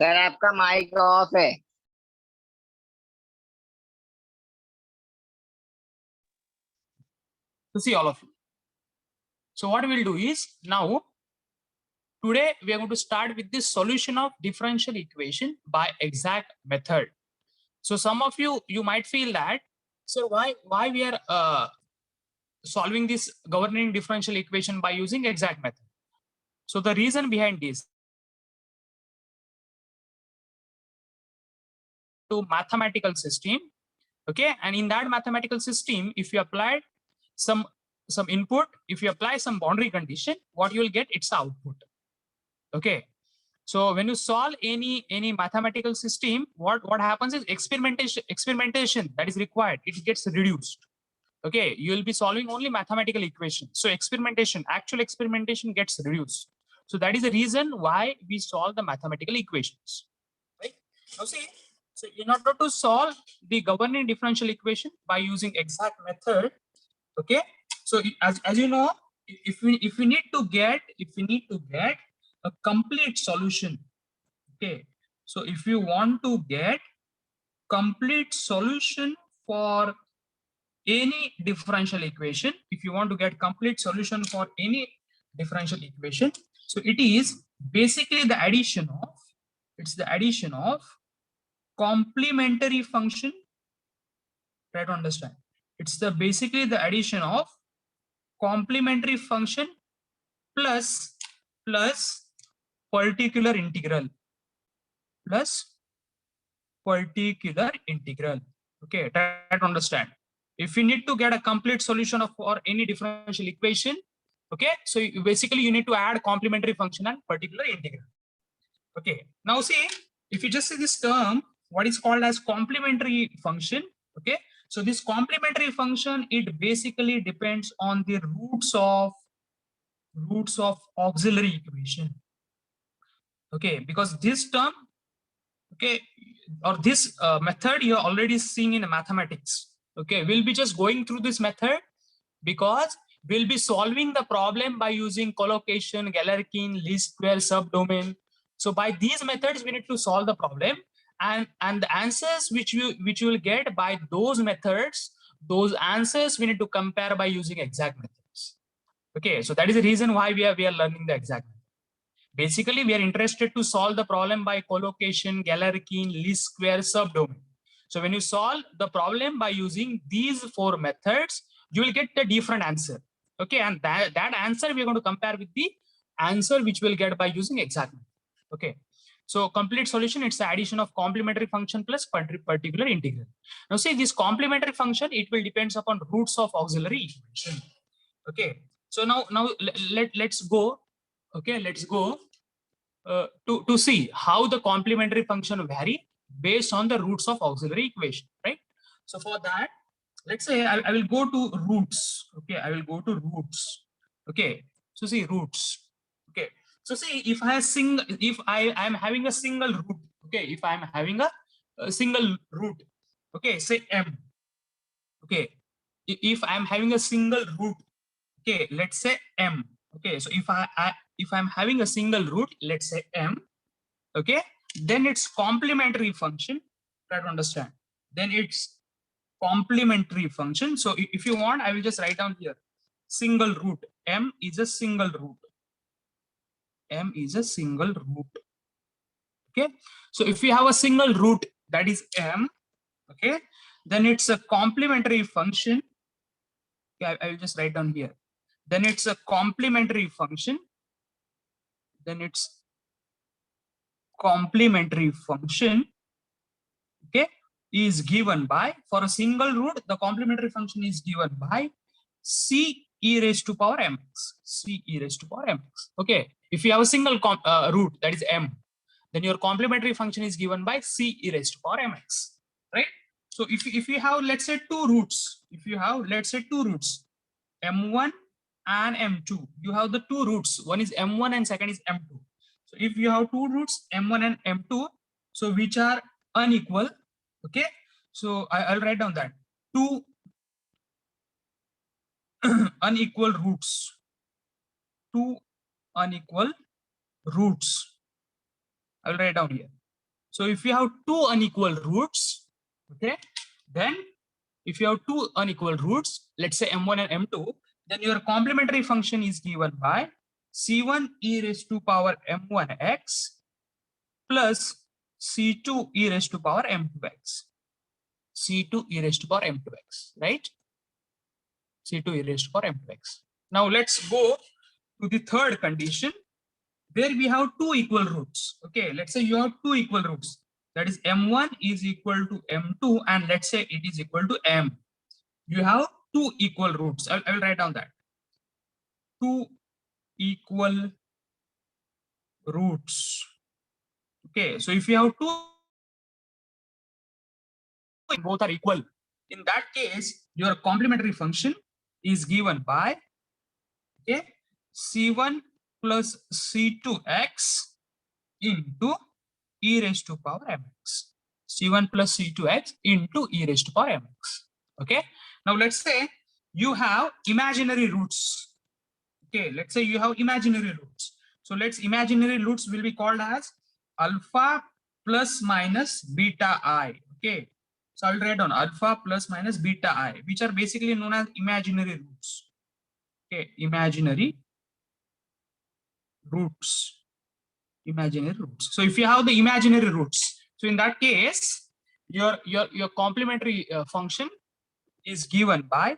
Sir आपका mic off है। To see all of you. So what we'll do is now today we are going to start with the solution of differential equation by exact method. So some of you might feel that, so why we are solving this governing differential equation by using exact method. So the reason behind this to mathematical system, okay, and in that mathematical system, if you apply some input, if you apply some boundary condition, what you will get, it's output. Okay, so when you solve any mathematical system, what happens is experimentation that is required, it gets reduced. Okay, you will be solving only mathematical equations, so actual experimentation gets reduced. So that is the reason why we solve the mathematical equations, right? Now see, so in order to solve the governing differential equation by using exact method, okay, so as you know, if we need to get a complete solution, okay, so if you want to get complete solution for any differential equation, if you want to get complete solution for any differential equation, so it is basically the addition of complementary function. Try to understand, it's basically the addition of complementary function plus particular integral okay, try to understand. If you need to get a complete solution of for any differential equation, okay, so basically you need to add complementary function and particular integral. Okay, now see, if you just see this term, what is called as complementary function, okay, so this complementary function, it basically depends on the roots of auxiliary equation. Okay, because this term, okay, or this method you are already seeing in mathematics. Okay, we'll be just going through this method because we'll be solving the problem by using collocation, Galerkin, least square, subdomain. So by these methods we need to solve the problem, and the answers which you will get by those methods, those answers we need to compare by using exact methods. Okay, so that is the reason why we are learning the exact method. Basically, we are interested to solve the problem by collocation, Galerkin, least square, subdomain. So when you solve the problem by using these four methods, you will get a different answer. Okay, and that answer we are going to compare with the answer which we'll get by using exact method. Okay, so complete solution, it's the addition of complementary function plus particular integral. Now see, this complementary function, it will depends upon roots of auxiliary equation. Okay, so now let's go. Okay, let's go to see how the complementary function vary based on the roots of auxiliary equation, right? So for that, let's say I will go to roots. Okay, I will go to roots. Okay, so see roots. Okay, so see, if I am having a single root. Okay, if I am having a single root. Okay, say m. Okay, if I am having a single root. Okay, let's say m. Okay, so if I'm having a single root, let's say m, okay, then it's complementary function. Try to understand, then it's complementary function. So if you want, I will just write down here, single root, m is a single root, m is a single root. Okay, so if you have a single root, that is m, okay, then it's a complementary function. Okay, I will just write down here, then it's a complementary function, then it's complementary function, okay, is given by, for a single root, the complementary function is given by c e raised to power mx, c e raised to power mx. Okay, if you have a single root, that is m, then your complementary function is given by c e raised to power mx, right? So if you have, let's say, two roots, if you have, let's say, two roots, m1 and m2, you have the two roots, one is m1 and second is m2. So if you have two roots, m1 and m2, so which are unequal, okay, so I'll write down that two unequal roots, two unequal roots, I'll write down here. So if you have two unequal roots, okay, then if you have two unequal roots, let's say m1 and m2, then your complementary function is given by c1 e raised to power m1x plus c2 e raised to power m2x. c2 e raised to power m2x, right? c2 e raised to power m2x. Now let's go to the third condition where we have two equal roots. Okay, let's say you have two equal roots. That is m1 is equal to m2 and let's say it is equal to m. You have two equal roots. I will write down that. Two equal roots. Okay, so if you have two, both are equal. In that case, your complementary function is given by, okay, c1 plus c2x into e raised to power mx. c1 plus c2x into e raised to power mx. Okay. Now let's say you have imaginary roots. Okay. Let's say you have imaginary roots. So let's imaginary roots will be called as alpha plus minus beta I. Okay. So I'll write down alpha plus minus beta I, which are basically known as imaginary roots. Okay. Imaginary roots. Imaginary roots. So if you have the imaginary roots, so in that case, your complementary function is given by,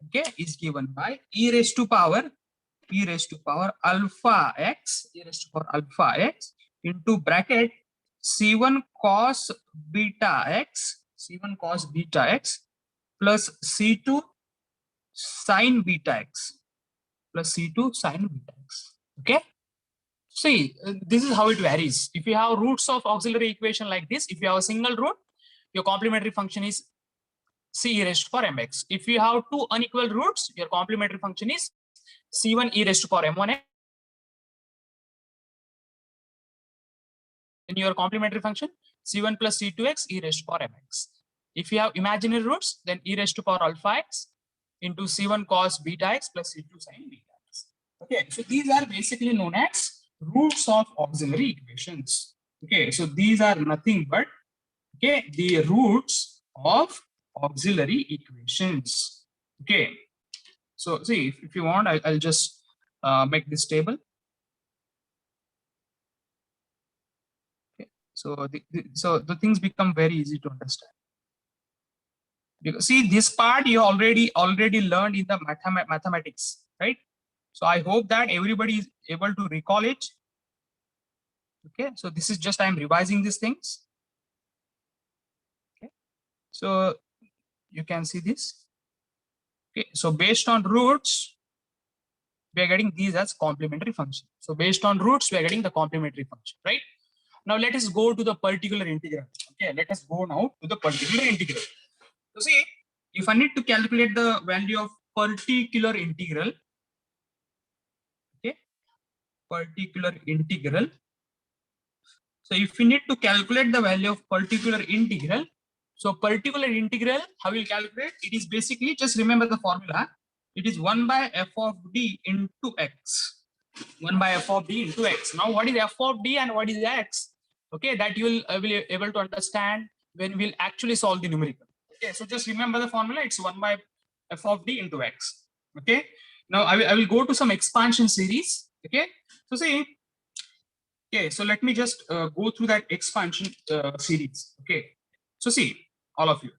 okay, is given by e raised to power alpha x, e raised to power alpha x into bracket c1 cos beta x, plus c2 sin beta x plus c2 sin beta x. Okay. See, this is how it varies. If you have roots of auxiliary equation like this, if you have a single root, your complementary function is c e raised to power mx. If you have two unequal roots, your complementary function is c1 e raised to power m1x. In your complementary function, c1 plus c2x e raised to power mx. If you have imaginary roots, then e raised to power alpha x into c1 cos beta x plus c2 sin beta x. Okay, so these are basically known as roots of auxiliary equations. Okay, so these are nothing but, okay, the roots of auxiliary equations. Okay, so see, if you want, I'll just make this table. Okay, so the things become very easy to understand. Because see, this part you already learned in the mathematics, right? So I hope that everybody is able to recall it. Okay, so this is just I'm revising these things. Okay, so you can see this. Okay, so based on roots, we are getting these as complementary function. So based on roots, we are getting the complementary function, right? Now let us go to the particular integral. Okay, let us go now to the particular integral. So see, if I need to calculate the value of particular integral, okay, particular integral. So if we need to calculate the value of particular integral, so particular integral, how will calculate? It is basically, just remember the formula. It is 1 by f of d into x. 1 by f of d into x. Now what is f of d and what is x? Okay, that you will be able to understand when we'll actually solve the numerical. Okay, so just remember the formula. It's 1 by f of d into x. Okay, now I will go to some expansion series. Okay, so see, okay, so let me just go through that expansion series. Okay, so see, all of you.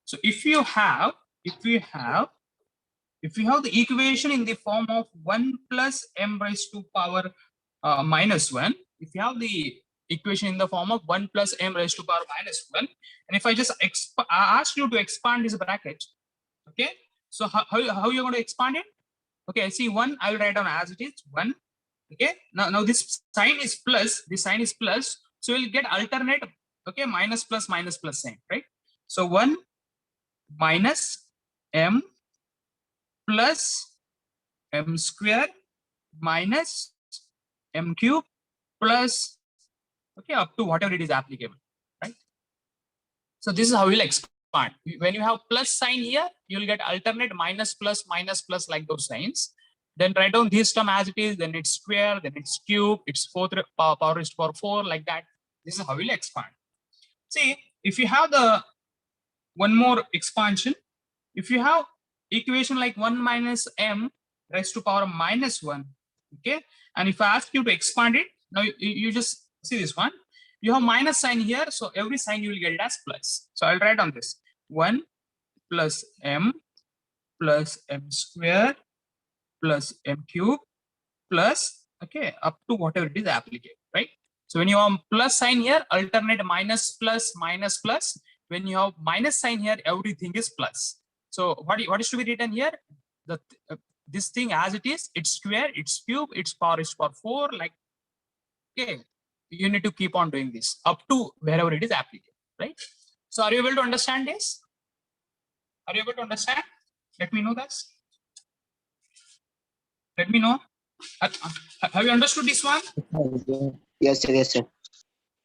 So if you have the equation in the form of 1 plus m raised to power minus 1, if you have the equation in the form of 1 plus m raised to power minus 1, and if I just ask you to expand this bracket, okay, so how you're going to expand it? Okay, see, 1, I will write down as it is 1. Okay, now this sign is plus, so we'll get alternate, okay, minus plus sign, right? So 1 minus m plus m square minus m cube plus, okay, up to whatever it is applicable, right? So this is how we'll expand. When you have plus sign here, you'll get alternate minus plus like those signs. Then write down this term as it is, then it's square, then it's cube, it's 4th power raised to power 4, like that. This is how we'll expand. See, if you have the one more expansion, if you have equation like 1 minus m raised to power minus 1, okay, and if I ask you to expand it, now you just see this one, you have minus sign here, so every sign you will get it as plus. So I'll write on this 1 plus m square plus m cube plus, okay, up to whatever it is applicable, right? So when you have plus sign here, alternate minus plus minus plus. When you have minus sign here, everything is plus. So what is to be written here? The this thing as it is, it's square, it's cube, it's power is power 4. Like, okay, you need to keep on doing this up to wherever it is applicable, right? So are you able to understand this? Are you able to understand? Let me know this. Let me know. Have you understood this one? Yes, sir. Yes, sir.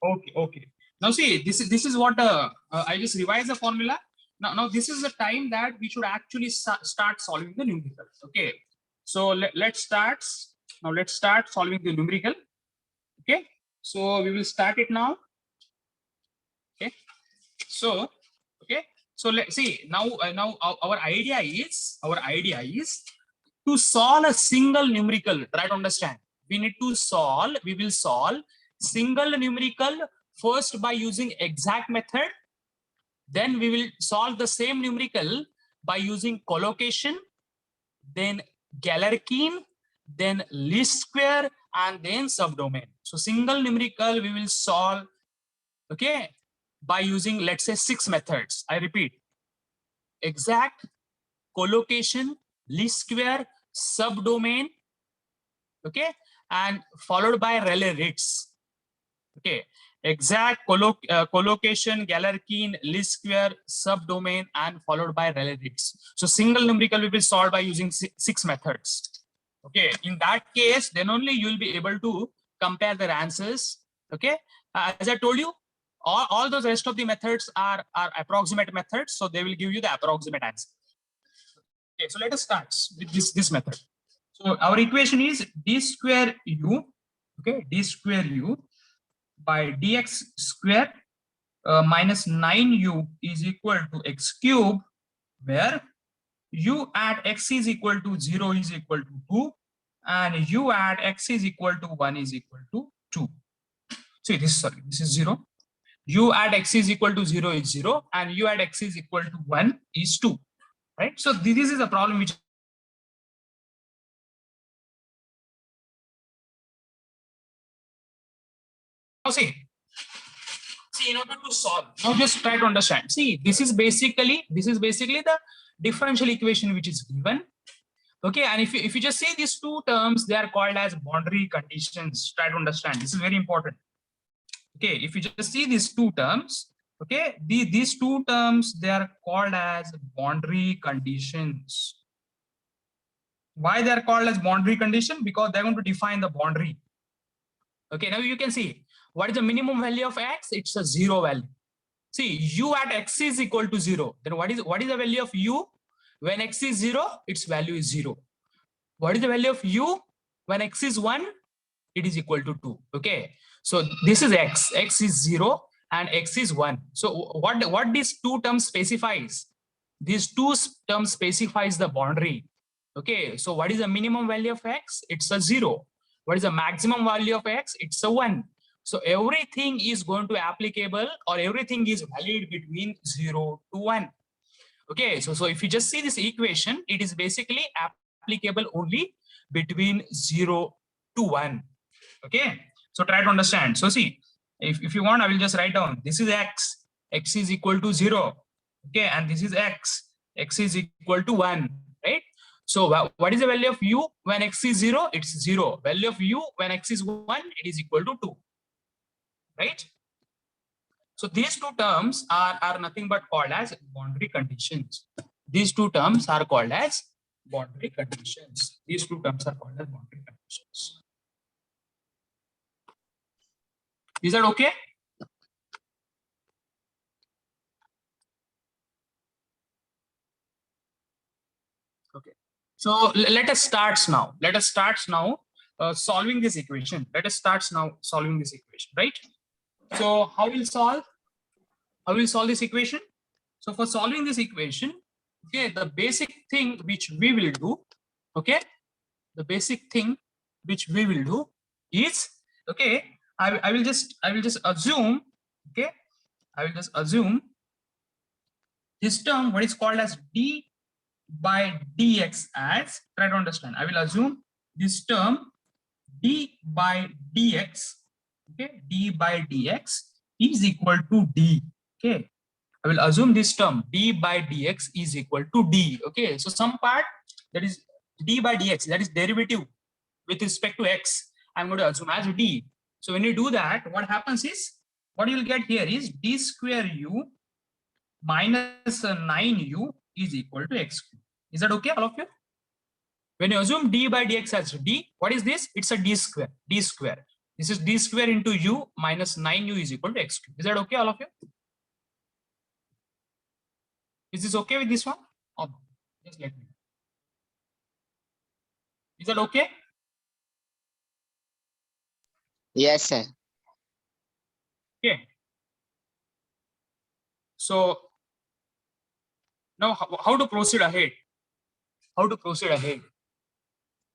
Okay, okay. Now see, this is what I just revised the formula. Now this is the time that we should actually start solving the numerical. Okay, so let's start. Now let's start solving the numerical. Okay, so we will start it now. Okay, so let's see now. Now our idea is to solve a single numerical. Try to understand. We need to solve. We will solve single numerical first by using exact method. Then we will solve the same numerical by using collocation, then Galerkin, then least square, and then subdomain. So single numerical we will solve, okay, by using, let's say, 6 methods. I repeat: exact, collocation, least square, subdomain, okay, and followed by Rayleigh Ritz. Okay, exact, collocation, Galerkin, least square, subdomain, and followed by Rayleigh Ritz. So single numerical will be solved by using 6 methods. Okay, in that case, then only you will be able to compare their answers. Okay, as I told you, all those rest of the methods are approximate methods, so they will give you the approximate answer. Okay, so let us start with this method. So our equation is d square u, okay, d square u by dx square minus 9u is equal to x cube, where u at x is equal to 0 is equal to 2 and u at x is equal to 1 is equal to 2. See, this is 0. U at x is equal to 0 is 0 and u at x is equal to 1 is 2, right? So this is a problem which now see in order to solve, now just try to understand. See, this is basically the differential equation which is given. Okay, and if you just see these two terms, they are called as boundary conditions. Try to understand. This is very important. Okay, if you just see these two terms, okay, these two terms, they are called as boundary conditions. Why they are called as boundary condition? Because they're going to define the boundary. Okay, now you can see what is the minimum value of x? It's a 0 value. See, u at x is equal to 0. Then what is the value of u? When x is 0, its value is 0. What is the value of u? When x is 1, it is equal to 2. Okay, so this is x. X is 0 and x is 1. So what these two terms specifies? These two terms specifies the boundary. Okay, so what is the minimum value of x? It's a 0. What is the maximum value of x? It's a 1. So everything is going to applicable, or everything is valid between 0 to 1. Okay, so if you just see this equation, it is basically applicable only between 0 to 1. Okay, so try to understand. So see, if you want, I will just write down, this is x, x is equal to 0. Okay, and this is x, x is equal to 1, right? So what is the value of u when x is 0? It's 0. Value of u when x is 1, it is equal to 2, right? So these two terms are nothing but called as boundary conditions. These two terms are called as boundary conditions. These two terms are called as boundary conditions. Is that okay? Okay. So let us start now. Let us start now solving this equation. Let us start now solving this equation, right? So how we'll solve? How will we solve this equation? So for solving this equation, okay, the basic thing which we will do, okay, the basic thing which we will do is, okay, I will just assume, okay, I will just assume this term, what is called as d by dx, as, try to understand, I will assume this term d by dx, okay, d by dx is equal to d, okay. I will assume this term d by dx is equal to d, okay. So some part that is d by dx, that is derivative with respect to x, I'm going to assume as d. So when you do that, what happens is, what you will get here is d square u minus 9u is equal to x cube. Is that okay, all of you? When you assume d by dx as d, what is this? It's a d square. D square. This is d square into u minus 9u is equal to x cube. Is that okay, all of you? Is this okay with this one? Oh, just let me know. Is that okay? Yes, sir. Okay. So now how to proceed ahead? How to proceed ahead?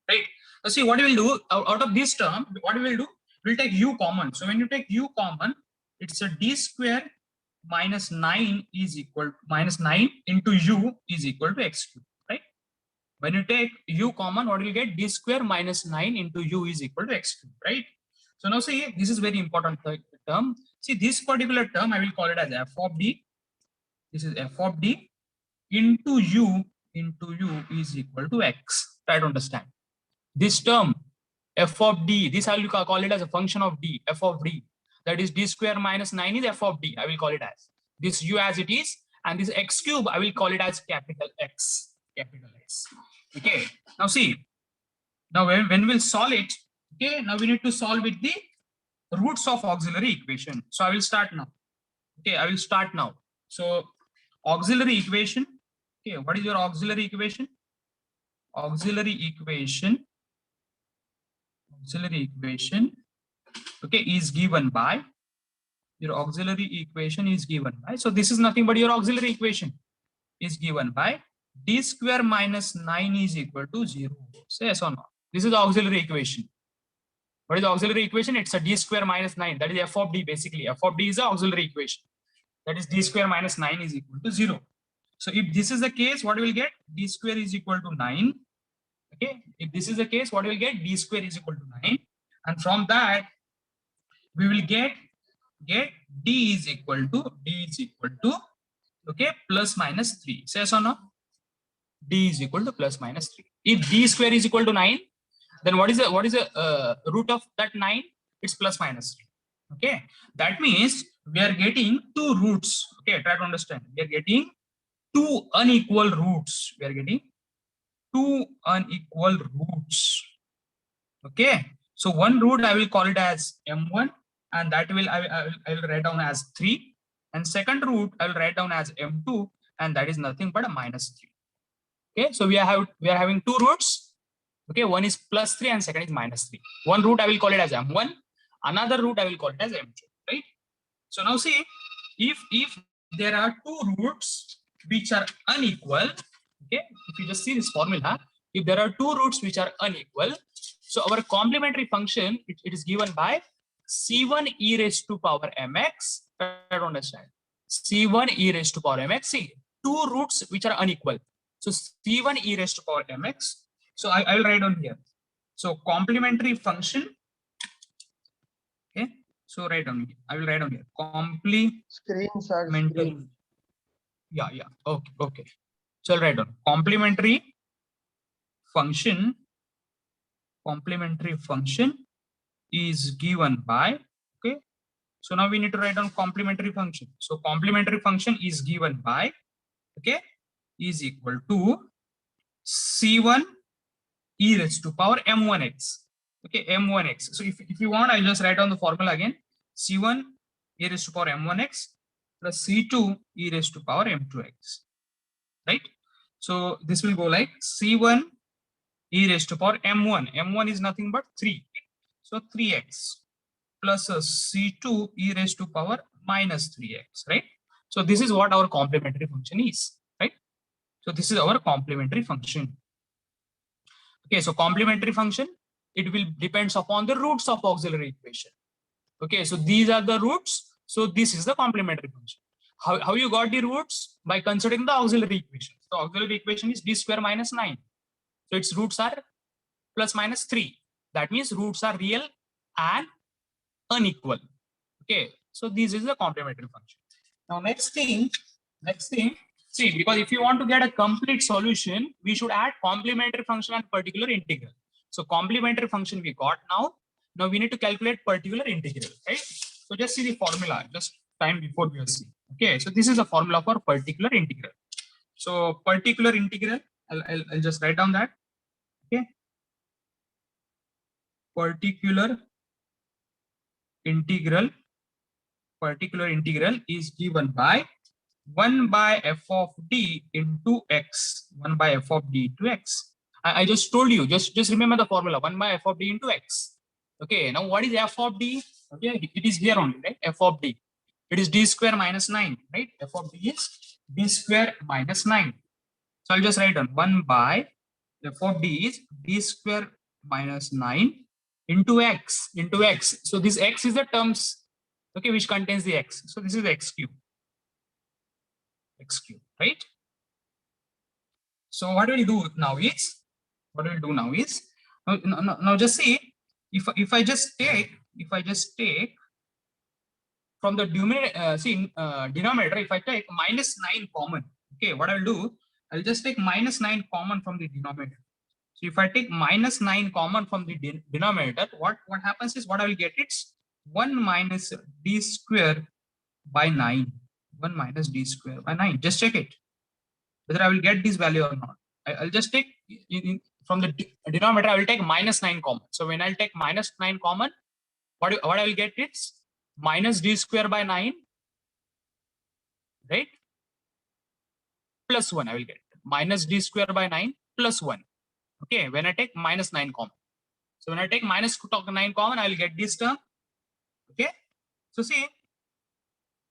Right. Now see what we will do out of this term. What we will do? We'll take u common. So when you take u common, it's a d square minus 9 is equal minus 9 into u is equal to x cube. Right. When you take u common, what will get? D square minus 9 into u is equal to x cube. Right. So now see, this is very important term. See this particular term, I will call it as f of d. This is f of d into u is equal to x. Try to understand. This term f of d, this I will call it as a function of d, f of d. That is d square minus 9 is f of d. I will call it as this u as it is, and this x cube I will call it as capital X. Capital X. Okay. Now see. Now when we'll solve it, okay, now we need to solve with the roots of auxiliary equation. So I will start now. Okay, I will start now. So auxiliary equation. Okay, what is your auxiliary equation? Auxiliary equation. Auxiliary equation. Okay, is given by, your auxiliary equation is given by. So this is nothing but your auxiliary equation is given by d square minus 9 is equal to 0. Say yes or no? This is the auxiliary equation. What is the auxiliary equation? It's a d square minus 9. That is f of d basically. F of d is the auxiliary equation. That is d square minus 9 is equal to 0. So if this is the case, what we will get? D square is equal to 9. Okay. If this is the case, what we will get? D square is equal to 9. And from that, we will get d is equal to okay, plus minus 3. Say yes or no? D is equal to plus minus 3. If d square is equal to 9, then what is the root of that 9? It's plus minus 3. Okay, that means we are getting two roots. Okay, try to understand. We are getting two unequal roots. We are getting two unequal roots. Okay, so one root I will call it as m1, and that will I will write down as 3. And second root I will write down as m2, and that is nothing but a minus 3. Okay, so we are having two roots. Okay, one is plus 3 and second is minus 3. One root I will call it as m1, another root I will call it as m2. Right. So now see, if there are two roots which are unequal, okay, if you just see this formula, if there are two roots which are unequal, so our complementary function it is given by c1 e raised to power mx. I don't understand. C1 e raised to power mx. See, two roots which are unequal. So c1 e raised to power mx. So I will write on here. So complementary function. Okay. So write on here. I will write on here. Complementary. Yeah. Okay. Okay. So I'll write down complementary function. Complementary function is given by. Okay. So now we need to write down complementary function. So complementary function is given by. Okay. Is equal to c1 e raised to power m1x. Okay, m1x. So if you want, I'll just write down the formula again. C1 e raised to power m1x plus C2 e raised to power m2x. Right? So this will go like C1 e raised to power m1. m1 is nothing but 3. So 3x plus C2 e raised to power minus 3x. Right? So this is what our complementary function is, right? So this is our complementary function. Okay, so complementary function, it will depends upon the roots of auxiliary equation. Okay, so these are the roots. So this is the complementary function. How you got the roots? By considering the auxiliary equation. So auxiliary equation is d square minus 9. So its roots are plus minus 3. That means roots are real and unequal. Okay, so this is the complementary function. Now next thing, see, because if you want to get a complete solution, we should add complementary function and particular integral. So complementary function we got now. Now we need to calculate particular integral, right? So just see the formula, just time before we are seeing. Okay, so this is the formula for particular integral. So particular integral, I'll just write down that. Okay, particular integral is given by 1 by f of d into x. 1 by f of d into x. I just told you, just remember the formula, 1 by f of d into x. Okay, now what is f of d? Okay, it is here only, right? F of d. It is d square minus 9, right? F of d is d square minus 9. So I'll just write down 1 by f of d is d square minus 9 into x. So this x is the terms, okay, which contains the x. So this is x cube, right? So what we'll do now is, now just see, if I just take from the denominator, if I take minus 9 common, okay, what I'll do, I'll just take minus 9 common from the denominator. So if I take minus 9 common from the denominator, what happens is, what I will get, it's 1 minus d square by 9. 1 minus d square by 9. Just check it, whether I will get this value or not. I'll just take from the denominator, I will take minus 9 common. So when I'll take minus 9 common, what I will get, it's minus d square by 9, right? Plus 1 I will get. Minus d square by 9 plus 1. Okay, when I take minus 9 common. So when I take minus 9 common, I will get this term. Okay, so see,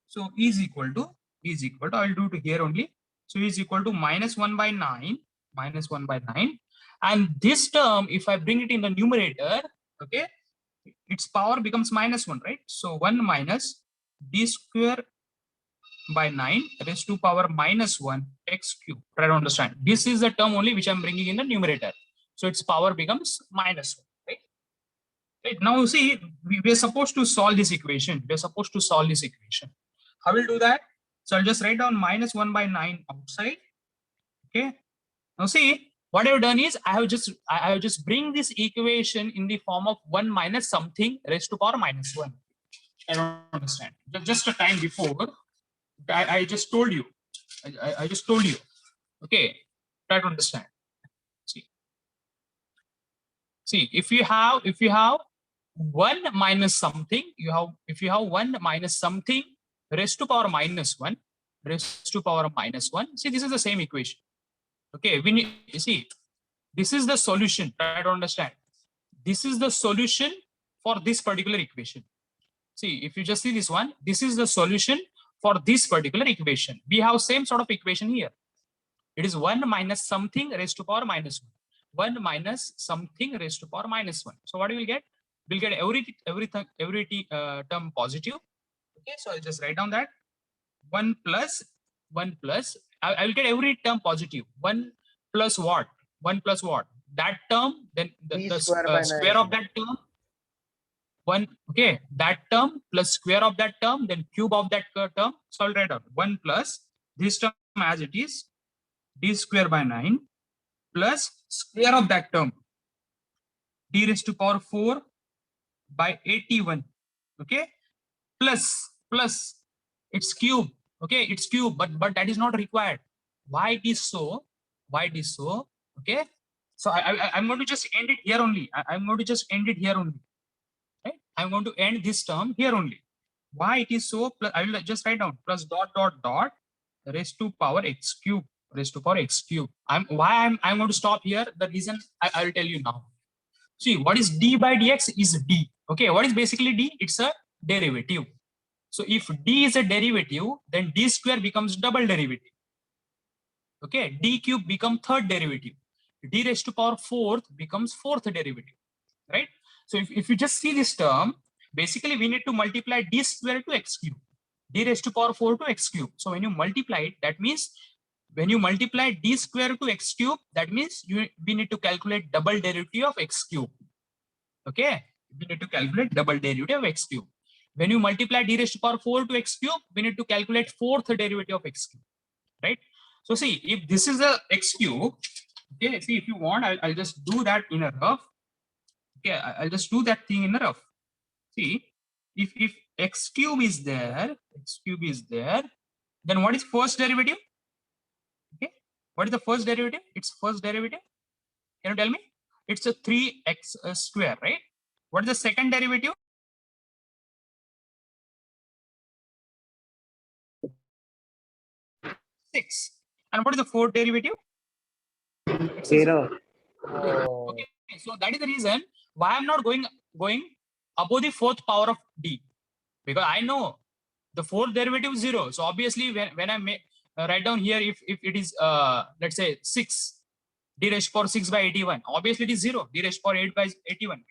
so is equal to, I will do to here only. So is equal to minus 1 by 9, and this term, if I bring it in the numerator, okay, its power becomes minus 1, right? So 1 minus d square by 9 raised to power minus 1 x cube. Try to understand. This is the term only which I'm bringing in the numerator. So its power becomes minus 1, right? Right. Now see, we are supposed to solve this equation. How will do that? So I'll just write down minus 1 by 9 outside. Okay. Now see, what I've done is, I have just bring this equation in the form of 1 minus something raised to power minus 1. I don't understand. Just a time before, I just told you. I just told you. Okay. Try to understand. See, if you have 1 minus something, if you have 1 minus something raised to power minus 1, see, this is the same equation. Okay, we need, you see, this is the solution. Try to understand. This is the solution for this particular equation. See, if you just see this one, this is the solution for this particular equation. We have same sort of equation here. It is 1 minus something raised to power minus 1. 1 minus something raised to power minus 1. So what we will get? We'll get every term positive. Okay, so I'll just write down that 1 plus I will get every term positive. 1 plus what? 1 plus what? That term, then the square of that term. 1, okay, that term plus square of that term, then cube of that term. So I'll write out 1 plus this term as it is, d square by 9 plus square of that term, d raised to power 4 by 81. Okay, plus its cube. Okay, it's cube, but that is not required. Why it is so? Okay, so I'm going to just end it here only. I'm going to just end it here only. Right? I'm going to end this term here only. Why it is so? I will just write down plus dot raised to power x cube. I'm going to stop here. The reason I will tell you now. See, what is d by dx is d. Okay, what is basically d? It's a derivative. So if d is a derivative, then d square becomes double derivative. Okay, d cube become third derivative. D raised to power fourth becomes fourth derivative, right? So if you just see this term, basically we need to multiply d square to x cube, d raised to power 4 to x cube. So when you multiply it, that means when you multiply d square to x cube, that means we need to calculate double derivative of x cube. Okay, we need to calculate double derivative of x cube. When you multiply d raised to power 4 to x cube, we need to calculate fourth derivative of x cube, right? So see, if this is a x cube, okay, see, if you want, I'll just do that in a rough. Okay, I'll just do that thing in a rough. See, if x cube is there, then what is first derivative? Okay, what is the first derivative? It's first derivative. Can you tell me? It's a 3x square, right? What is the second derivative? Six. And what is the fourth derivative? 0. Okay, so that is the reason why I'm not going above the fourth power of d, because I know the fourth derivative is 0. So obviously when I make write down here, if it is let's say 6, d raised to power 6 by 81, obviously it is 0. D raised to power 8 by 81,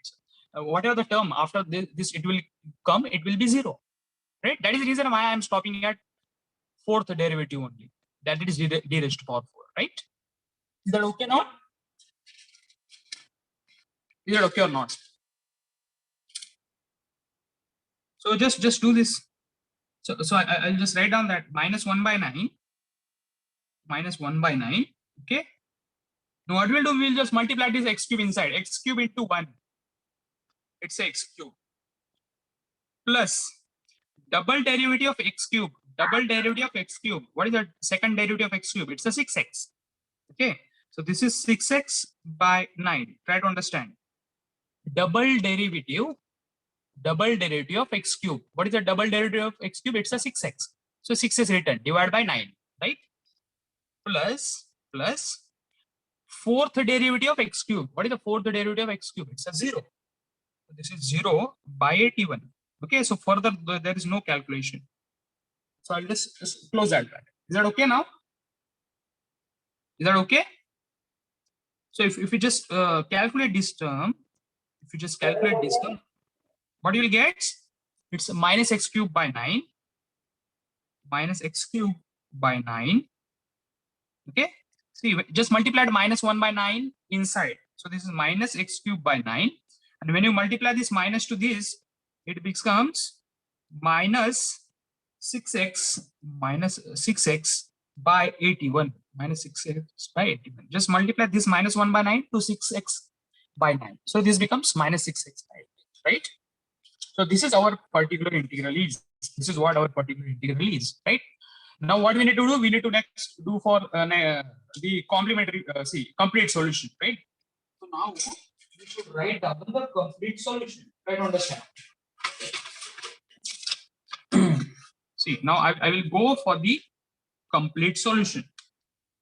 whatever the term after this it will come, it will be 0, right? That is the reason why I am stopping at fourth derivative only, that it is d raised to power 4, right? Is that okay now? Is that okay or not? So just do this. So I'll just write down that minus 1 by 9. Okay. Now what we'll do, we'll just multiply this x cube inside. X cube into 1. It's x cube. Plus double derivative of x cube. Double derivative of x cube. What is the second derivative of x cube? It's a 6x. Okay. So this is 6x by 9. Try to understand. Double derivative of x cube. What is the double derivative of x cube? It's a 6x. So 6 is written, divide by 9, right? Plus fourth derivative of x cube. What is the fourth derivative of x cube? It's a 0. So this is 0 by 81. Okay, so further there is no calculation. So I'll just close that bracket. Is that okay now? Is that okay? So if you just calculate this term, what you will get? It's minus x cube by 9. Minus x cube by 9. Okay. See, just multiplied minus 1 by 9 inside. So this is minus x cube by 9. And when you multiply this minus to this, it becomes minus 6x by 81. Minus 6x by 81. Just multiply this minus 1 by 9 to 6x by 9. So this becomes minus 6x by 8, right? So this is our particular integral is. This is what our particular integral is, right? Now what we need to do, we need to next do for the complementary, complete solution, right? So now we should write down the complete solution. Try to understand. See, now I will go for the complete solution.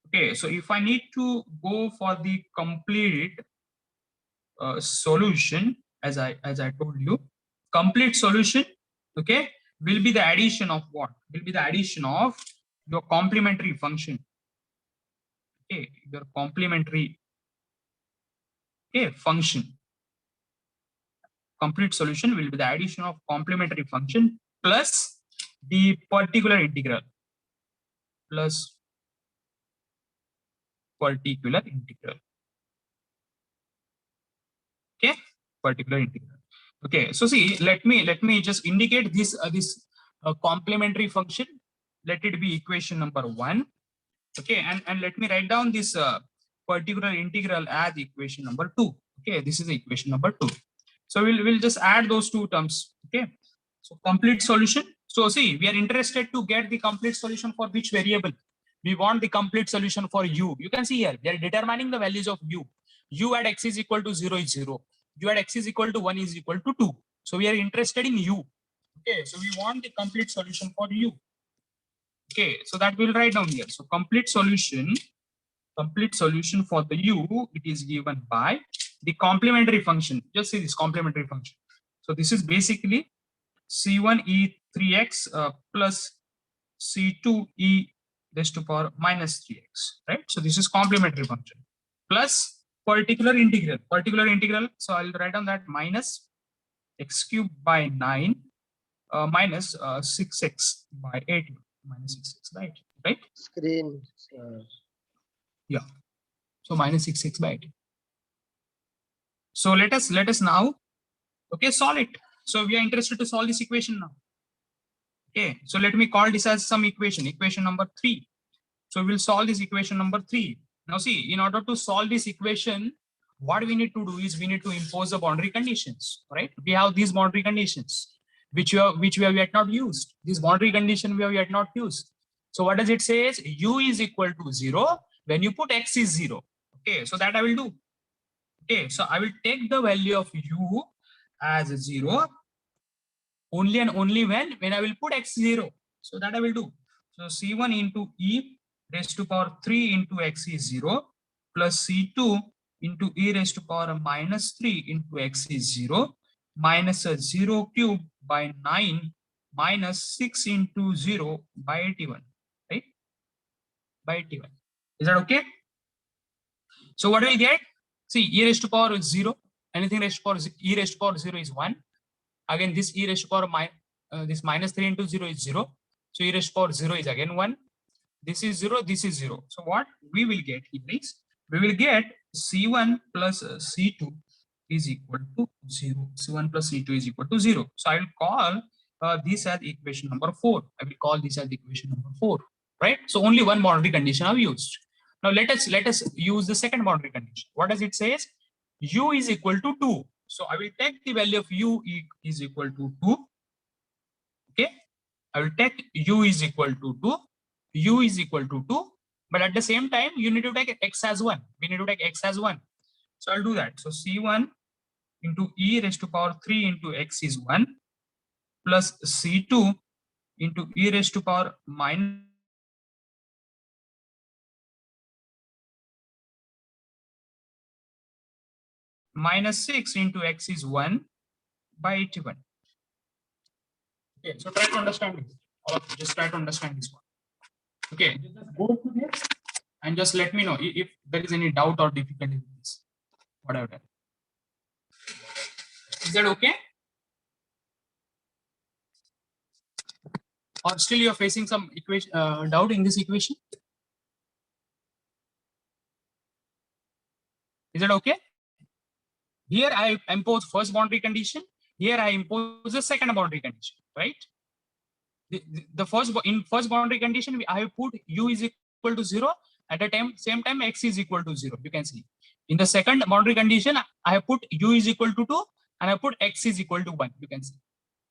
Okay, so if I need to go for the complete solution, as I told you, complete solution, okay, will be the addition of what? Will be the addition of your complementary function. Okay, your complementary function. Complete solution will be the addition of complementary function plus the particular integral. Plus particular integral. Okay, particular integral. Okay, so see, let me just indicate this complementary function. Let it be equation number 1. Okay, and let me write down this particular integral as equation number 2. Okay, this is equation number 2. So we'll just add those two terms. Okay, so complete solution. So see, we are interested to get the complete solution for which variable? We want the complete solution for u. You can see here, we are determining the values of u. U at x is equal to 0 is 0. U at x is equal to 1 is equal to 2. So we are interested in u. Okay, so we want the complete solution for u. Okay, so that we'll write down here. So complete solution for the u, it is given by the complementary function. Just see this complementary function. So this is basically C1 E3x plus C2 E raised to power minus 3x, right? So this is complementary function plus particular integral. Particular integral, so I'll write down that minus x cubed by 9 minus 6x by 8 minus 6x, right? Right? Screen. Yeah. So minus 6x by 8. So let us now, okay, solve it. So we are interested to solve this equation now. Okay, so let me call this as some equation number 3. So we'll solve this equation number 3. Now see, in order to solve this equation, what we need to do is we need to impose the boundary conditions, right? We have these boundary conditions, which we have yet not used. This boundary condition we have yet not used. So what does it say is u is equal to 0 when you put x is 0. Okay, so that I will do. Okay, so I will take the value of u as 0 only and only when I will put x 0. So that I will do. So C1 into e raised to power 3 into x is 0 plus C2 into e raised to power minus 3 into x is 0 minus a 0 cube by 9 minus 6 into 0 by 81, right? By 81. Is that okay? So what do we get? See, e raised to power is 0. Anything raised to power e raised to power 0 is 1. Again, this e raised to power this minus 3 into 0 is 0. So e raised to power 0 is again 1. This is 0, this is 0. So what we will get here is, we will get C1 plus C2 is equal to 0. C1 plus C2 is equal to 0. So I will call this as equation number 4. I will call this as equation number 4, right? So only one boundary condition I've used. Now let us use the second boundary condition. What does it say? U is equal to 2. So I will take the value of u is equal to 2. Okay, I will take u is equal to 2. U is equal to 2, but at the same time you need to take x as 1. We need to take x as 1. So I'll do that. So C1 into e raised to power 3 into x is 1 plus C2 into e raised to power minus 6 into x is 1 by 81. Okay, so try to understand this. Or just try to understand this one. Okay, just go through this and just let me know if there is any doubt or difficulty in this. Whatever. Is that okay? Or still you're facing some equation doubt in this equation? Is that okay? Here I impose first boundary condition. Here I impose the second boundary condition, right? The first boundary condition I have put u is equal to 0. At the same time x is equal to 0. You can see. In the second boundary condition I have put u is equal to 2 and I put x is equal to 1. You can see.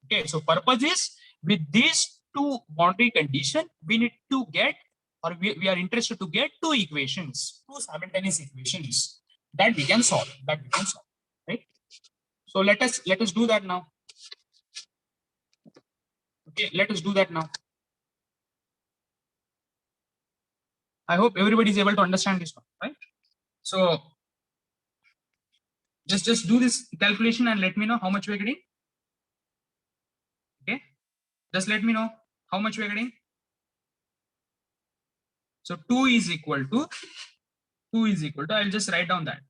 Okay, so purpose is with these two boundary condition we need to get, or we are interested to get two equations, two simultaneous equations that we can solve. Right? So let us do that now. Okay, let us do that now. I hope everybody is able to understand this one, right? So just do this calculation and let me know how much we're getting. Okay, just let me know how much we're getting. So 2 is equal to I'll just write down that.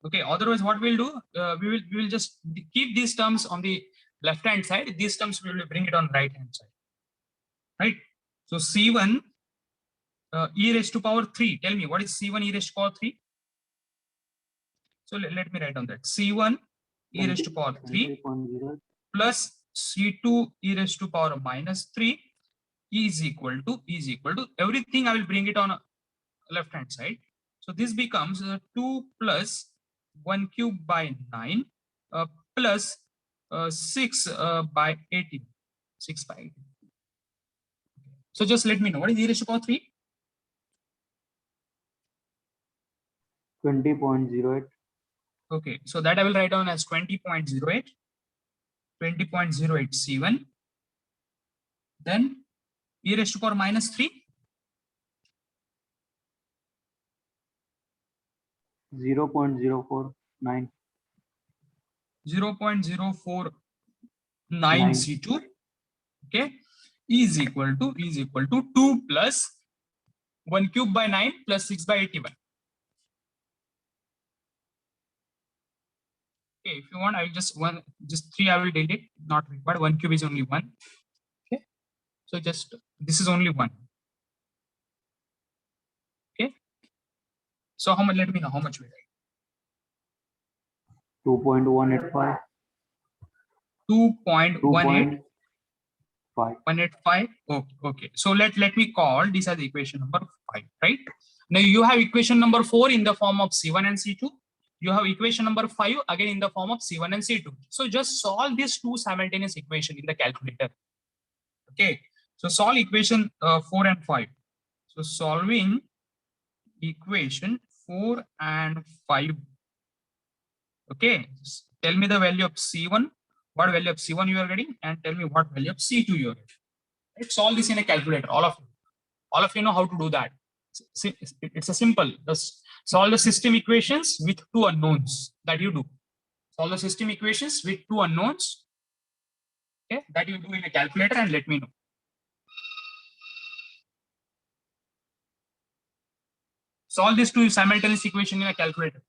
Okay, otherwise what we'll do, we will just keep these terms on the left hand side. These terms we will bring it on right hand side, right? So C1 e raised to power 3. Tell me what is C1 e raised to power 3? So let me write down that C1 e raised to power 3 plus C2 e raised to power minus 3 is equal to everything. I will bring it on left hand side. So this becomes 2 plus 1 cube by 9 plus 6 by 18. 6 by 18. So just let me know what is e raised to power 3? 20.08. Okay, so that I will write down as 20.08. 20.08 C1. Then e raised to power minus 3. 0.049. 0.049. 9 C2, okay, is equal to 2 plus 1 cube by 9 plus 6 by 81. Okay, if you want, I'll just 3 I will delete, not required. 1 cube is only 1. Okay, so just this is only 1. Okay, so how much? Let me know how much we write. 2.185. 2.18. 2.5. 185. Okay. So let me call this as equation number 5, right? Now you have equation number 4 in the form of C1 and C2. You have equation number 5 again in the form of C1 and C2. So just solve these two simultaneous equation in the calculator. Okay. So solve equation 4 and 5. So solving equation 4 and 5. Okay. Just tell me the value of C1, what value of C1 you are getting, and tell me what value of C2 you are getting. Right? Solve this in a calculator. All of you know how to do that. It's a simple. Just solve the system equations with two unknowns that you do. Solve the system equations with two unknowns. Okay, that you do in a calculator and let me know. Solve these two simultaneous equations in a calculator.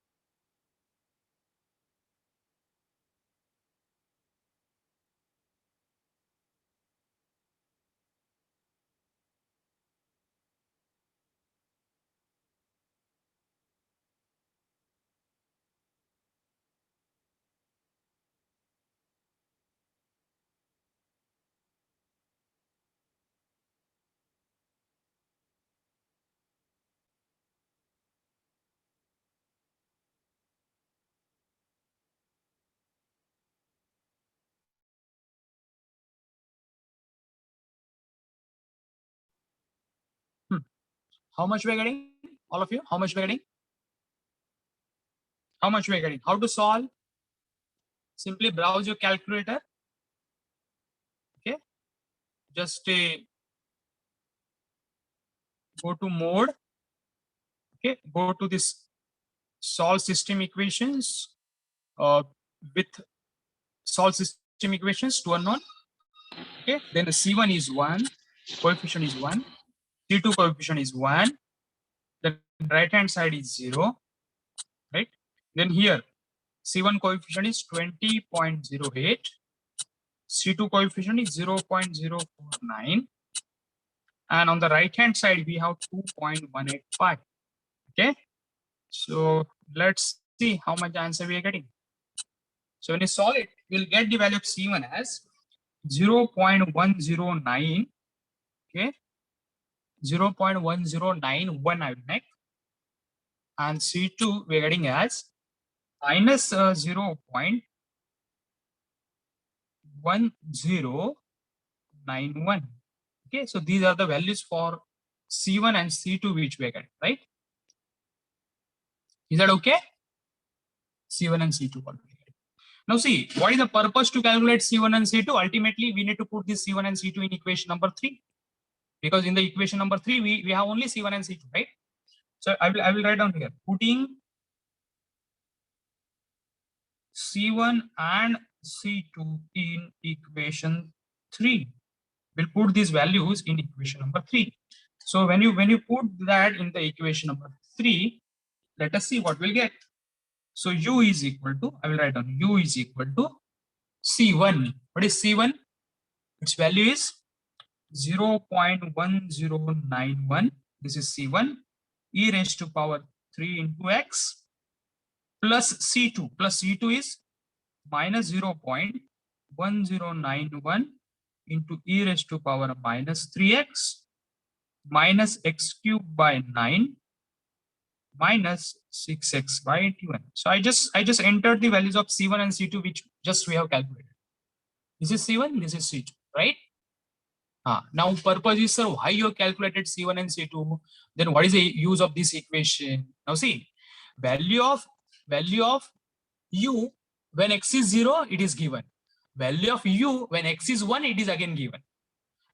How much we're getting? All of you, how much we're getting? How much we're getting? How to solve? Simply browse your calculator. Okay. Just go to mode. Okay. Go to this solve system equations with solve system equations to unknown. Okay. Then the C1 is 1. Coefficient is 1. C2 coefficient is 1. The right hand side is 0. Right. Then here C1 coefficient is 20.08. C2 coefficient is 0.049. And on the right hand side, we have 2.185. Okay. So let's see how much answer we are getting. So when you solve it, we'll get the value of C1 as 0.109. Okay. 0.1091 I will make. And C2 we're getting as minus 0.1091. Okay, so these are the values for C1 and C2 which we are getting, right? Is that okay? C1 and C2 already. Now see, what is the purpose to calculate C1 and C2? Ultimately, we need to put this C1 and C2 in equation number 3. Because in the equation number 3, we have only C1 and C2, right? So I will write down here, putting C1 and C2 in equation 3. We'll put these values in equation number 3. So when you put that in the equation number 3, let us see what we'll get. So U is equal to, I will write down U is equal to C1. What is C1? Its value is 0.1091. This is C1 e raised to power 3 into x plus C2. Plus C2 is minus 0.1091 into e raised to power minus 3x minus x cubed by 9 minus 6x by 81. So I just entered the values of C1 and C2 which just we have calculated. This is C1, this is C2, right? Now purpose is, sir, why you have calculated C1 and C2? Then what is the use of this equation? Now see, value of U when x is 0, it is given. Value of U when x is 1, it is again given.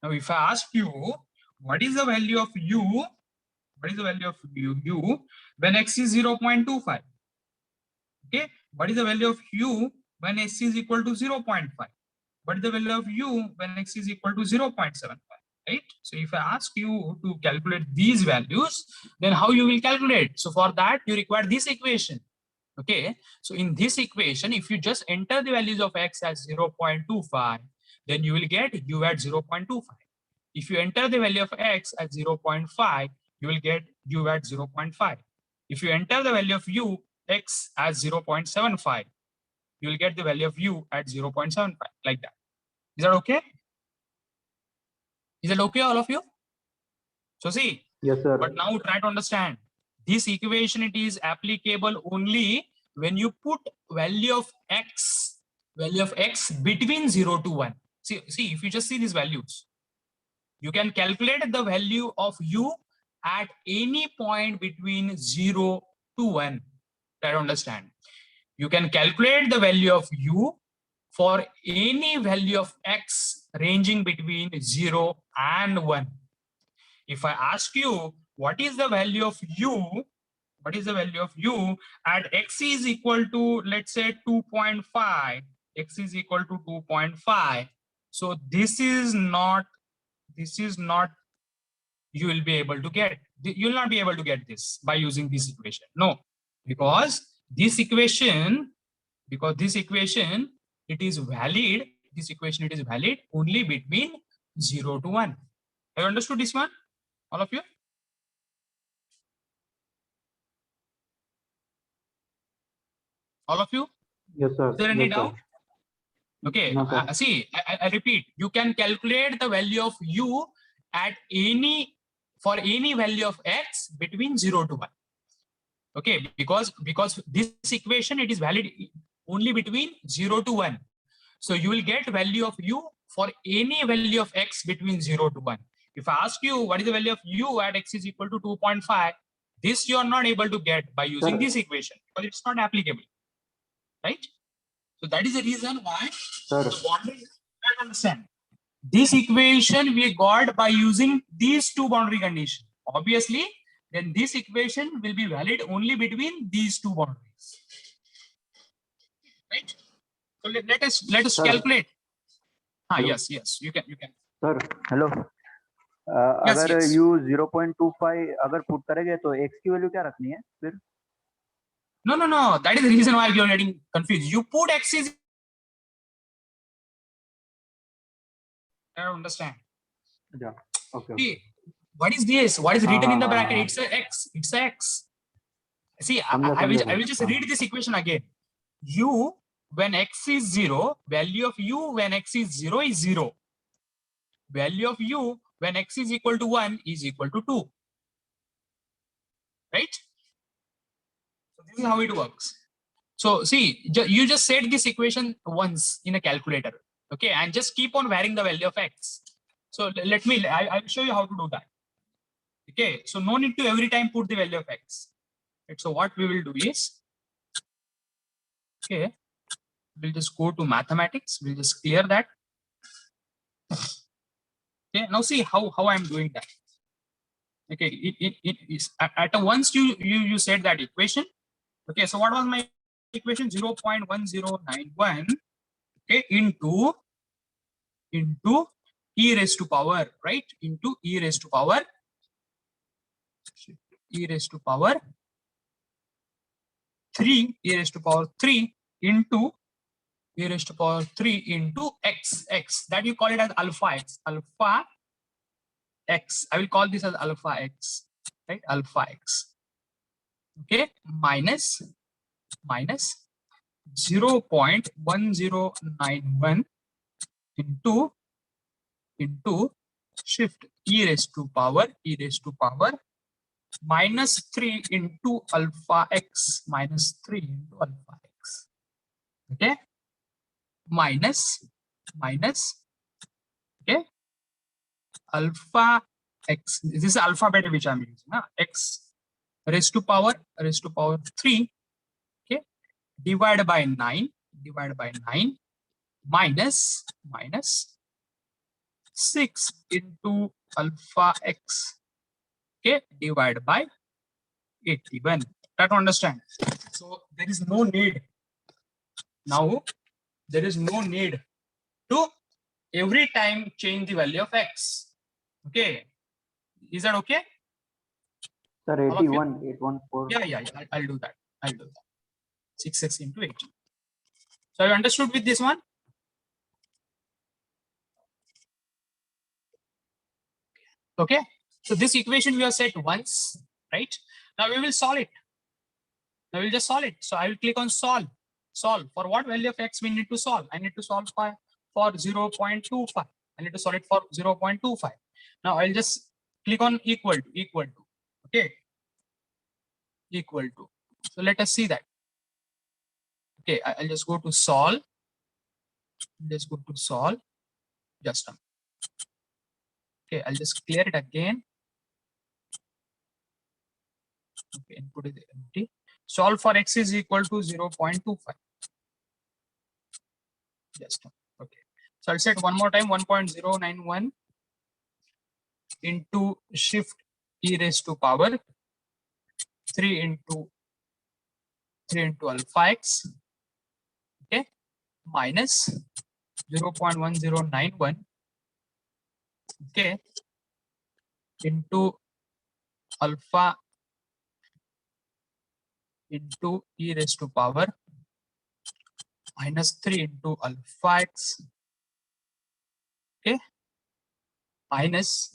Now if I ask you, what is the value of U? What is the value of U when x is 0.25? Okay, what is the value of U when x is equal to 0.5? what is the value of u when x is equal to 0.75, right? So if I ask you to calculate these values, then how you will calculate? So for that, you require this equation. Okay, so in this equation, if you just enter the values of x as 0.25, then you will get u at 0.25. If you enter the value of x at 0.5, you will get u at 0.5. If you enter the value of u x as 0.75, you will get the value of u at 0.75, like that. Is that okay? Is it okay, all of you? So see, Yes, sir. but now try to understand. This equation, it is applicable only when you put value of x between 0 to 1. See, if you just see these values, you can calculate the value of u at any point between 0 to 1. Try to understand. You can calculate the value of u for any value of x ranging between 0 and 1. If I ask you, what is the value of u? What is the value of u at x is equal to, let's say, 2.5? X is equal to 2.5. So this is not you will be able to get. You will not be able to get this by using this equation. No, because this equation, it is valid. This equation, it is valid only between 0 to 1. Have you understood this one, all of you? All of you? Yes, sir. Is there any Yes, sir. doubt? Okay, No, sir. see, I repeat, you can calculate the value of u at for any value of x between 0 to 1. Okay, because this equation, it is valid only between 0 to 1. So you will get value of u for any value of x between 0 to 1. If I ask you what is the value of u at x is equal to 2.5, this you are not able to get by using Sir. this equation because it's not applicable, right? So that is the reason why Sir. the boundary, I understand. This equation we got by using these two boundary conditions. Obviously, then this equation will be valid only between these two boundaries, right? So let us Sir. calculate. Hello. Yes, you can. Sir hello Yes, अगर yes. u 0.25 अगर put करेंगे तो x की value क्या रखनी है फिर? No. That is the reason why you are getting confused. You put x is. I don't understand. Yeah. Okay. See, what is this? What is written in the bracket? It's a x. It's a x. See, I will just read this equation again. U when x is 0, value of u when x is 0 is 0. Value of u when x is equal to 1 is equal to 2. Right? So this is how it works. So see, you just set this equation once in a calculator. Okay, and just keep on varying the value of x. So I will show you how to do that. Okay, so no need to every time put the value of x. Right, so what we will do is, okay, we'll just go to mathematics. We'll just clear that. Okay, now see how I'm doing that. Okay, it is at once you said that equation. Okay, so what was my equation? 0.1091, okay, into e raised to power, right? Into e raised to power 3, e raised to power 3 into e raised to power 3 into x, that you call it as alpha x. I will call this as alpha x, right? Alpha x. Okay, minus 0.1091 into shift e raised to power minus 3 into alpha x, okay, minus okay, alpha x. This is alphabet which I'm using, x raised to power 3, okay, divided by 9 minus 6 into alpha x, okay, divided by 81. Try to understand. So there is no need now. There is no need to every time change the value of x. Okay, is that okay? Sir, All of you? 814. Yeah. I'll do that. 6x into 8. So have you understood with this one? Okay. So this equation we have set once, right? Now we will solve it. Now we'll just solve it. So I will click on solve. Solve. For what value of x we need to solve? I need to solve for 0.25. I need to solve it for 0.25. Now I'll just click on equal to. Okay. Equal to. So let us see that. Okay, I'll just go to solve. Just go to solve. Just a minute. Okay, I'll just clear it again. Okay, input is empty. Solve for x is equal to 0.25. Just okay. So I'll set one more time 1.091 into shift e raised to power 3 into alpha x. Okay, minus 0.1091. Okay, into alpha into e raised to power minus 3 into alpha x. Okay, minus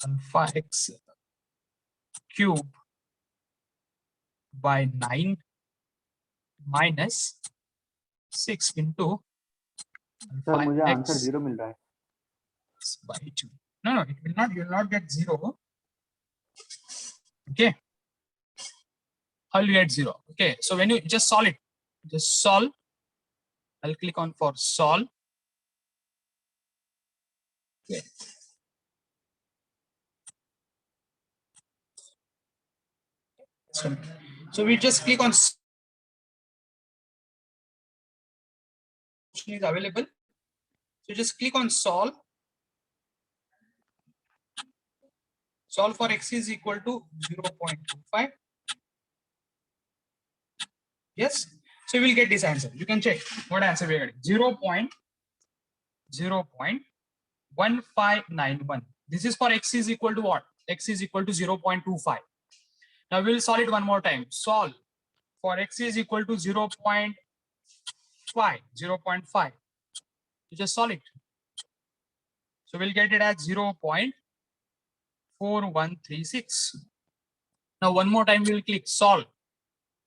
alpha x cube by 9 minus 6 into sir मुझे alpha answer x 0 मिल रहा है. by 2. No, it will not. You will not get 0. Okay. How will you get 0? Okay. So when you just solve it, just solve. I'll click on for solve. Okay. So we just click on is available. So just click on solve. Solve for x is equal to 0.25. Yes. So you will get this answer. You can check what answer we are getting. 0.1591. This is for x is equal to what? X is equal to 0.25. Now we will solve it one more time. Solve for x is equal to 0.5. You just solve it. So we'll get it as 0.4136. Now one more time we will click solve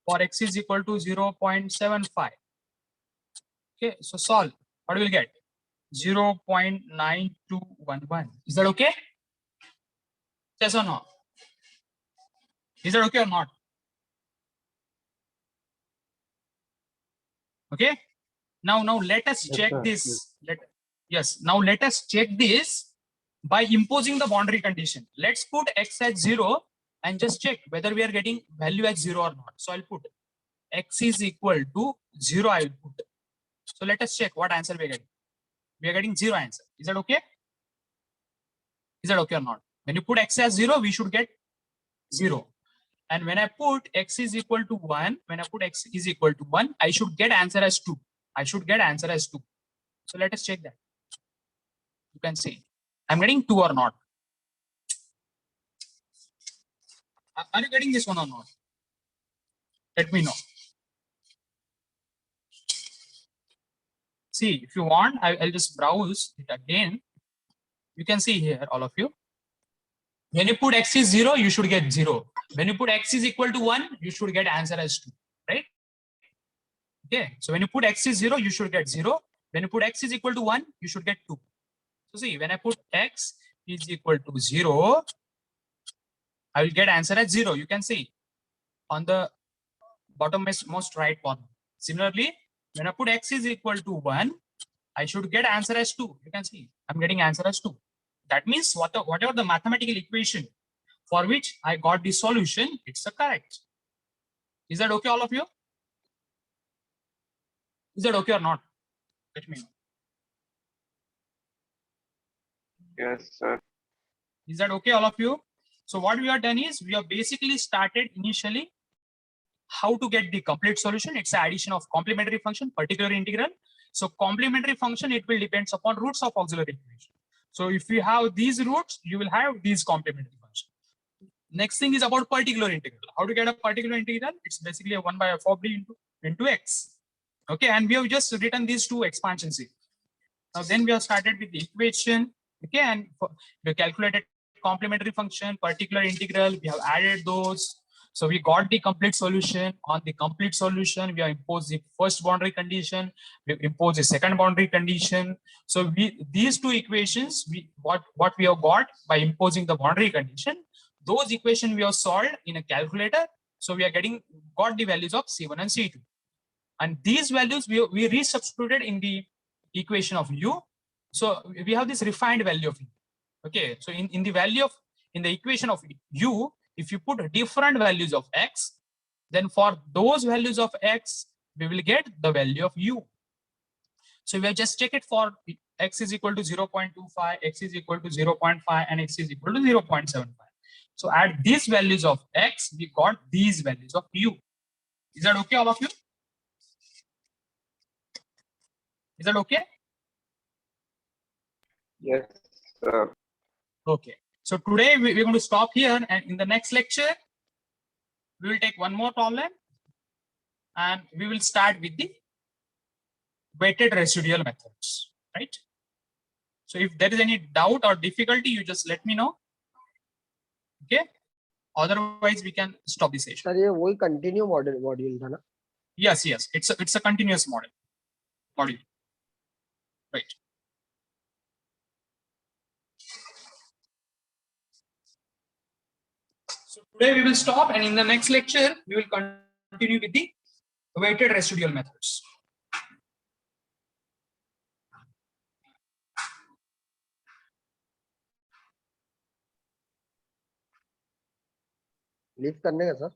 for x is equal to 0.75. Okay, so solve. What will get? 0.9211. Is that okay? Yes or no? Is that okay or not? Okay. Now let us Yes, check sir. this. Now let us check this by imposing the boundary condition. Let's put x at 0 and just check whether we are getting value at 0 or not. So I'll put x is equal to 0. I will put. So let us check what answer we are getting. We are getting 0 answer. Is that okay? Is that okay or not? When you put x as 0, we should get 0. And when I put x is equal to 1, I should get answer as 2. So let us check that. You can see I'm getting 2 or not. Are you getting this one or not? Let me know. See, if you want, I'll just browse it again. You can see here, all of you. When you put x is 0, you should get 0. When you put x is equal to 1, you should get answer as 2, right? Okay, so when you put x is 0, you should get 0. When you put x is equal to 1, you should get 2. So see, when I put x is equal to 0, I will get answer as 0. You can see on the bottommost right corner. Similarly, when I put x is equal to 1, I should get answer as 2. You can see I'm getting answer as 2. That means whatever the mathematical equation for which I got the solution, it's correct. Is that okay, all of you? Is that okay or not? Let me know. Yes, sir. Is that okay, all of you? So what we have done is we have basically started initially how to get the complete solution. It's the addition of complementary function, particular integral. So complementary function, it will depends upon roots of auxiliary equation. So if you have these roots, you will have these complementary function. Next thing is about particular integral. How to get a particular integral? It's basically a 1 by f of d into x. Okay, and we have just written these two expansions here. Now then we have started with the equation. Okay, and we have calculated complementary function, particular integral. We have added those. So we got the complete solution. On the complete solution, we have imposed the first boundary condition. We impose the second boundary condition. So these two equations, what we have got by imposing the boundary condition, those equations we have solved in a calculator. So we are got the values of C1 and C2. And these values we resubstituted in the equation of u. So we have this refined value of u. Okay, so in the equation of u, if you put different values of x, then for those values of x, we will get the value of u. So we have just check it for x is equal to 0.25, x is equal to 0.5, and x is equal to 0.75. So at these values of x, we got these values of u. Is that okay, all of you? Is that okay? Yes, sir. Okay. So today we're going to stop here, and in the next lecture, we will take one more problem, and we will start with the weighted residual methods, right? So if there is any doubt or difficulty, you just let me know. Okay. Otherwise, we can stop the session. Sir ये वही continue module था ना? Yes, yes. It's a continuous module. Right. So today we will stop, and in the next lecture, we will continue with the weighted residual methods. Leave करने का sir?